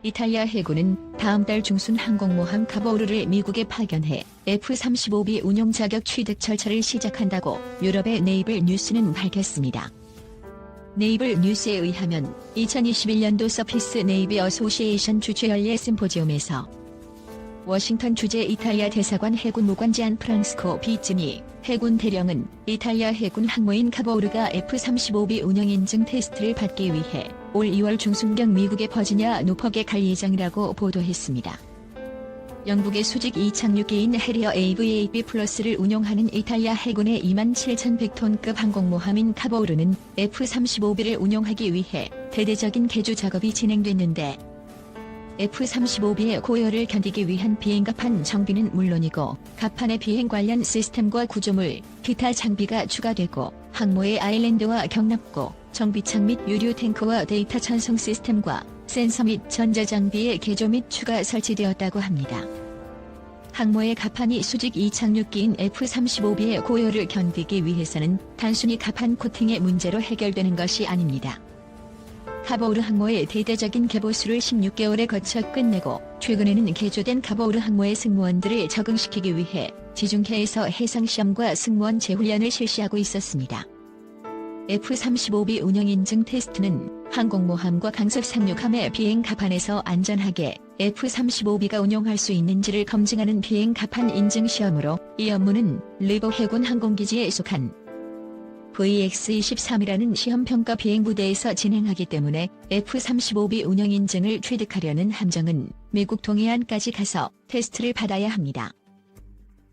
이탈리아 해군은 다음 달 중순 항공모함 카보우르를 미국에 파견해 F-35B 운용 자격 취득 절차를 시작한다고 유럽의 네이블 뉴스는 밝혔습니다. 네이블 뉴스에 의하면 2021년도 서피스 네이비 어소시에이션 주최 연례 심포지움에서 워싱턴 주재 이탈리아 대사관 해군 무관 지안 프랑스코 비즈니 해군 대령은 이탈리아 해군 항모인 카보우르가 F-35B 운영 인증 테스트를 받기 위해 올 2월 중순경 미국의 버지니아 노퍽에 갈 예정이라고 보도했습니다. 영국의 수직 이착륙기인 해리어 AVAB 플러스를 운용하는 이탈리아 해군의 27,100톤급 항공모함인 카보우르는 F-35B를 운용하기 위해 대대적인 개조 작업이 진행됐는데 F-35B의 고열을 견디기 위한 비행갑판 정비는 물론이고 갑판의 비행 관련 시스템과 구조물, 기타 장비가 추가되고 항모의 아일랜드와 경납고, 정비창 및 유류 탱크와 데이터 전송 시스템과 센서 및 전자장비의 개조 및 추가 설치되었다고 합니다. 항모의 갑판이 수직 이착륙기인 F-35B의 고열을 견디기 위해서는 단순히 갑판 코팅의 문제로 해결되는 것이 아닙니다. 카보우르 항모의 대대적인 개보수를 16개월에 거쳐 끝내고 최근에는 개조된 카보우르 항모의 승무원들을 적응시키기 위해 지중해에서 해상시험과 승무원 재훈련을 실시하고 있었습니다. F-35B 운영 인증 테스트는 항공모함과 강습 상륙함의 비행 갑판에서 안전하게 F-35B가 운용할 수 있는지를 검증하는 비행 갑판 인증 시험으로 이 업무는 르보 해군 항공기지에 속한 VX-23이라는 시험평가 비행부대에서 진행하기 때문에 F-35B 운영 인증을 취득하려는 함정은 미국 동해안까지 가서 테스트를 받아야 합니다.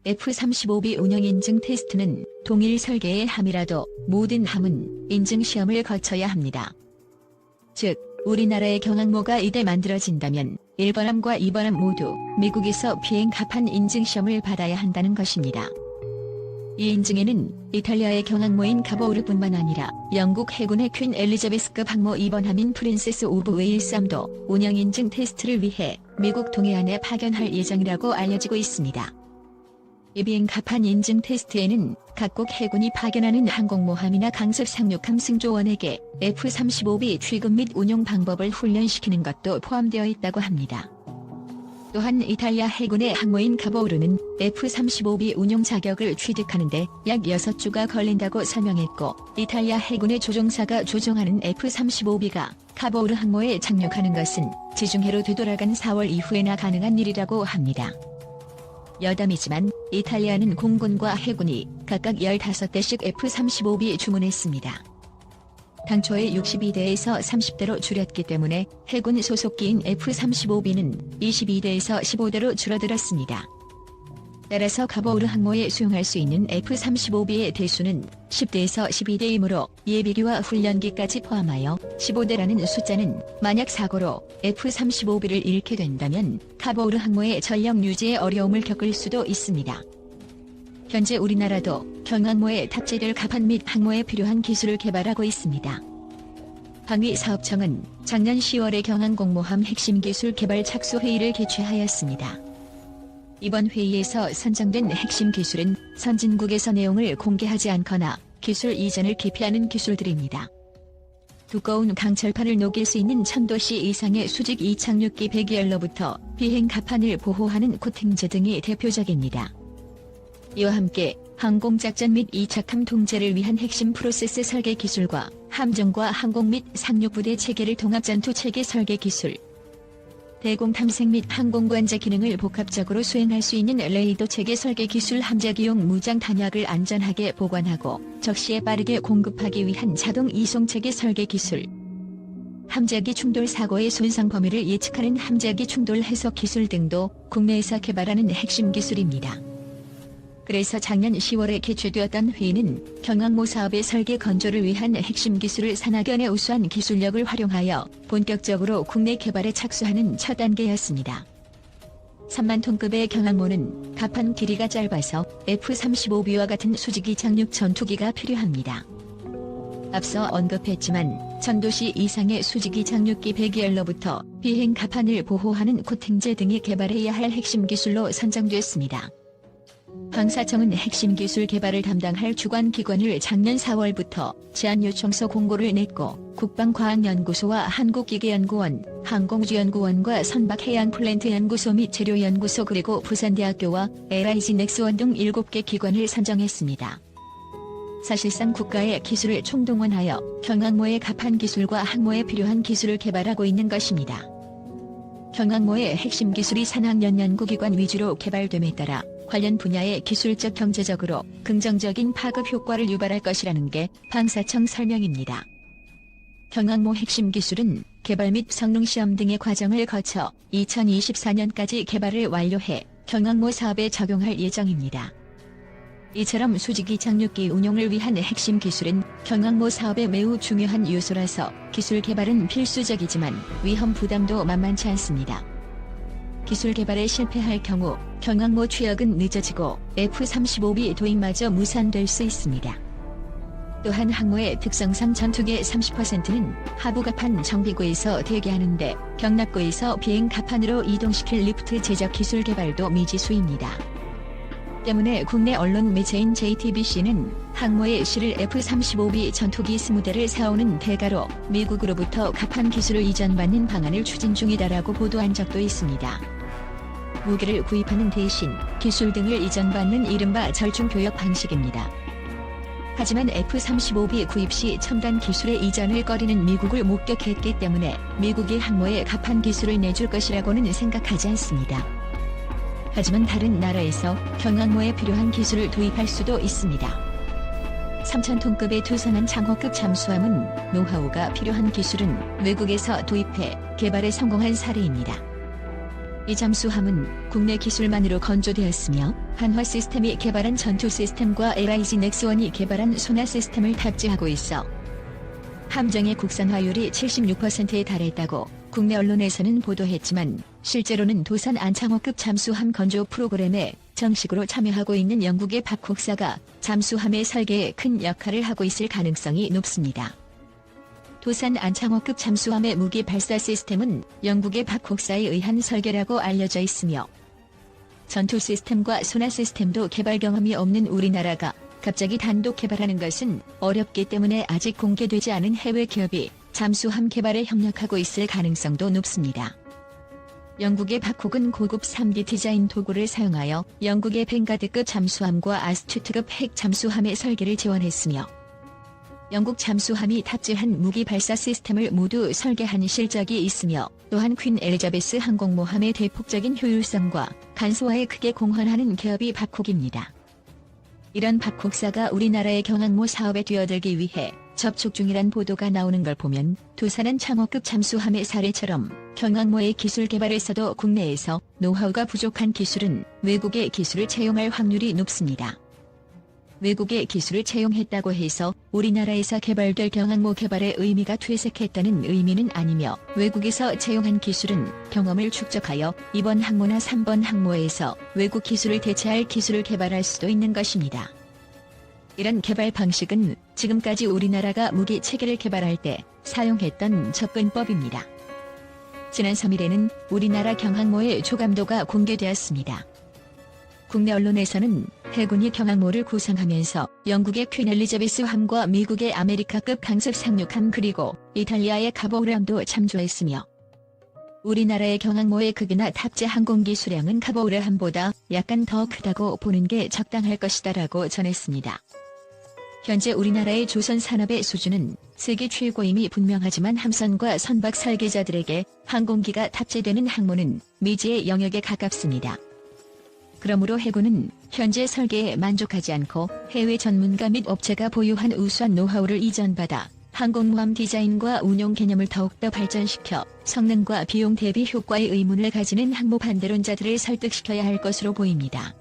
F-35B 운영 인증 테스트는 동일 설계의 함이라도 모든 함은 인증 시험을 거쳐야 합니다. 즉, 우리나라의 경항모가 이대 만들어진다면 1번함과 2번함 모두 미국에서 비행 갑판 인증 시험을 받아야 한다는 것입니다. 이 인증에는 이탈리아의 경항모인 카보우르뿐만 아니라 영국 해군의 퀸 엘리자베스급 항모 2번함인 프린세스 오브 웨일스함도 운영 인증 테스트를 위해 미국 동해안에 파견할 예정이라고 알려지고 있습니다. 이 비행 갑판 인증 테스트에는 각국 해군이 파견하는 항공모함이나 강습 상륙함 승조원에게 F-35B 취급 및 운용 방법을 훈련시키는 것도 포함되어 있다고 합니다. 또한 이탈리아 해군의 항모인 카보우르는 F-35B 운용 자격을 취득하는데 약 6주가 걸린다고 설명했고, 이탈리아 해군의 조종사가 조종하는 F-35B가 카보우르 항모에 착륙하는 것은 지중해로 되돌아간 4월 이후에나 가능한 일이라고 합니다. 여담이지만 이탈리아는 공군과 해군이 각각 15대씩 F-35B 주문했습니다. 당초에 62대에서 30대로 줄였기 때문에 해군 소속기인 F-35B는 22대에서 15대로 줄어들었습니다. 따라서 카보우르 항모에 수용할 수 있는 F-35B의 대수는 10대에서 12대이므로 예비기와 훈련기까지 포함하여 15대라는 숫자는 만약 사고로 F-35B를 잃게 된다면 카보우르 항모의 전력 유지에 어려움을 겪을 수도 있습니다. 현재 우리나라도 경항모에 탑재될 갑판 및 항모에 필요한 기술을 개발하고 있습니다. 방위사업청은 작년 10월에 경항공모함 핵심 기술 개발 착수회의를 개최하였습니다. 이번 회의에서 선정된 핵심 기술은 선진국에서 내용을 공개하지 않거나 기술 이전을 기피하는 기술들입니다. 두꺼운 강철판을 녹일 수 있는 1000도씨 이상의 수직 이착륙기 배기열로부터 비행 갑판을 보호하는 코팅제 등이 대표적입니다. 이와 함께 항공작전 및 이착함 통제를 위한 핵심 프로세스 설계 기술과 함정과 항공 및 상륙부대 체계를 통합전투 체계 설계 기술, 대공 탐색 및 항공관제 기능을 복합적으로 수행할 수 있는 레이더 체계 설계 기술, 함재기용 무장 탄약을 안전하게 보관하고 적시에 빠르게 공급하기 위한 자동 이송 체계 설계 기술, 함재기 충돌 사고의 손상 범위를 예측하는 함재기 충돌 해석 기술 등도 국내에서 개발하는 핵심 기술입니다. 그래서 작년 10월에 개최되었던 회의는 경항모 사업의 설계 건조를 위한 핵심 기술을 산하견의 우수한 기술력을 활용하여 본격적으로 국내 개발에 착수하는 첫 단계였습니다. 3만 톤급의 경항모는 갑판 길이가 짧아서 F-35B와 같은 수직이 착륙 전투기가 필요합니다. 앞서 언급했지만 1000도씨 이상의 수직이 착륙기 배기열로부터 비행 갑판을 보호하는 코팅제 등이 개발해야 할 핵심 기술로 선정됐습니다. 방사청은 핵심 기술 개발을 담당할 주관 기관을 작년 4월부터 제안 요청서 공고를 냈고 국방과학연구소와 한국기계연구원, 항공우주연구원과 선박해양플랜트연구소 및 재료연구소 그리고 부산대학교와 LIG 넥스원 등 7개 기관을 선정했습니다. 사실상 국가의 기술을 총동원하여 경항모의 갑판 기술과 항모에 필요한 기술을 개발하고 있는 것입니다. 경항모의 핵심 기술이 산학연 연구기관 위주로 개발됨에 따라 관련 분야의 기술적 경제적으로 긍정적인 파급 효과를 유발할 것이라는 게 방사청 설명입니다. 경항모 핵심 기술은 개발 및 성능시험 등의 과정을 거쳐 2024년까지 개발을 완료해 경항모 사업에 적용할 예정입니다. 이처럼 수직이 착륙기 운용을 위한 핵심 기술은 경항모 사업에 매우 중요한 요소라서 기술 개발은 필수적이지만 위험 부담도 만만치 않습니다. 기술 개발에 실패할 경우 경항모 취역은 늦어지고 F-35B 도입마저 무산될 수 있습니다. 또한 항모의 특성상 전투기의 30%는 하부갑판 정비구에서 대기하는데 경납구에서 비행 갑판으로 이동시킬 리프트 제작 기술 개발도 미지수입니다. 때문에 국내 언론 매체인 JTBC는 항모의 실을 F-35B 전투기 20대를 사오는 대가로 미국으로부터 갑판 기술을 이전받는 방안을 추진 중이다라고 보도한 적도 있습니다. 무기를 구입하는 대신 기술 등을 이전받는 이른바 절충교역 방식입니다. 하지만 F-35B 구입 시 첨단 기술의 이전을 꺼리는 미국을 목격했기 때문에 미국이 항모에 갑판 기술을 내줄 것이라고는 생각하지 않습니다. 하지만 다른 나라에서 경항모에 필요한 기술을 도입할 수도 있습니다. 3,000톤급의 투선한 장호급 잠수함은 노하우가 필요한 기술은 외국에서 도입해 개발에 성공한 사례입니다. 이 잠수함은 국내 기술만으로 건조되었으며 한화 시스템이 개발한 전투 시스템과 LIG 넥스원이 개발한 소나 시스템을 탑재하고 있어 함정의 국산화율이 76%에 달했다고 국내 언론에서는 보도했지만 실제로는 도산 안창호급 잠수함 건조 프로그램에 정식으로 참여하고 있는 영국의 박혹사가 잠수함의 설계에 큰 역할을 하고 있을 가능성이 높습니다. 도산 안창호급 잠수함의 무기 발사 시스템은 영국의 박혹사에 의한 설계라고 알려져 있으며 전투 시스템과 소나 시스템도 개발 경험이 없는 우리나라가 갑자기 단독 개발하는 것은 어렵기 때문에 아직 공개되지 않은 해외 기업이 잠수함 개발에 협력하고 있을 가능성도 높습니다. 영국의 박혹은 고급 3D 디자인 도구를 사용하여 영국의 벵가드급 잠수함과 아스투트급 핵 잠수함의 설계를 지원했으며 영국 잠수함이 탑재한 무기 발사 시스템을 모두 설계한 실적이 있으며 또한 퀸 엘리자베스 항공모함의 대폭적인 효율성과 간소화에 크게 공헌하는 기업이 박혹입니다. 이런 박혹사가 우리나라의 경항모 사업에 뛰어들기 위해 접촉 중이란 보도가 나오는 걸 보면 도산한 창호급 잠수함의 사례처럼 경항모의 기술 개발에서도 국내에서 노하우가 부족한 기술은 외국의 기술을 채용할 확률이 높습니다. 외국의 기술을 채용했다고 해서 우리나라에서 개발될 경항모 개발의 의미가 퇴색했다는 의미는 아니며 외국에서 채용한 기술은 경험을 축적하여 이번 항모나 3번 항모에서 외국 기술을 대체할 기술을 개발할 수도 있는 것입니다. 이런 개발 방식은 지금까지 우리나라가 무기 체계를 개발할 때 사용했던 접근법입니다. 지난 3일에는 우리나라 경항모의 조감도가 공개되었습니다. 국내 언론에서는 해군이 경항모를 구상하면서 영국의 퀸 엘리자베스함과 미국의 아메리카급 강습 상륙함 그리고 이탈리아의 카보우르함도 참조했으며 우리나라의 경항모의 크기나 탑재 항공기 수량은 카보우르함보다 약간 더 크다고 보는 게 적당할 것이다라고 전했습니다. 현재 우리나라의 조선 산업의 수준은 세계 최고임이 분명하지만 함선과 선박 설계자들에게 항공기가 탑재되는 항모는 미지의 영역에 가깝습니다. 그러므로 해군은 현재 설계에 만족하지 않고 해외 전문가 및 업체가 보유한 우수한 노하우를 이전받아 항공모함 디자인과 운용 개념을 더욱더 발전시켜 성능과 비용 대비 효과의 의문을 가지는 항모 반대론자들을 설득시켜야 할 것으로 보입니다.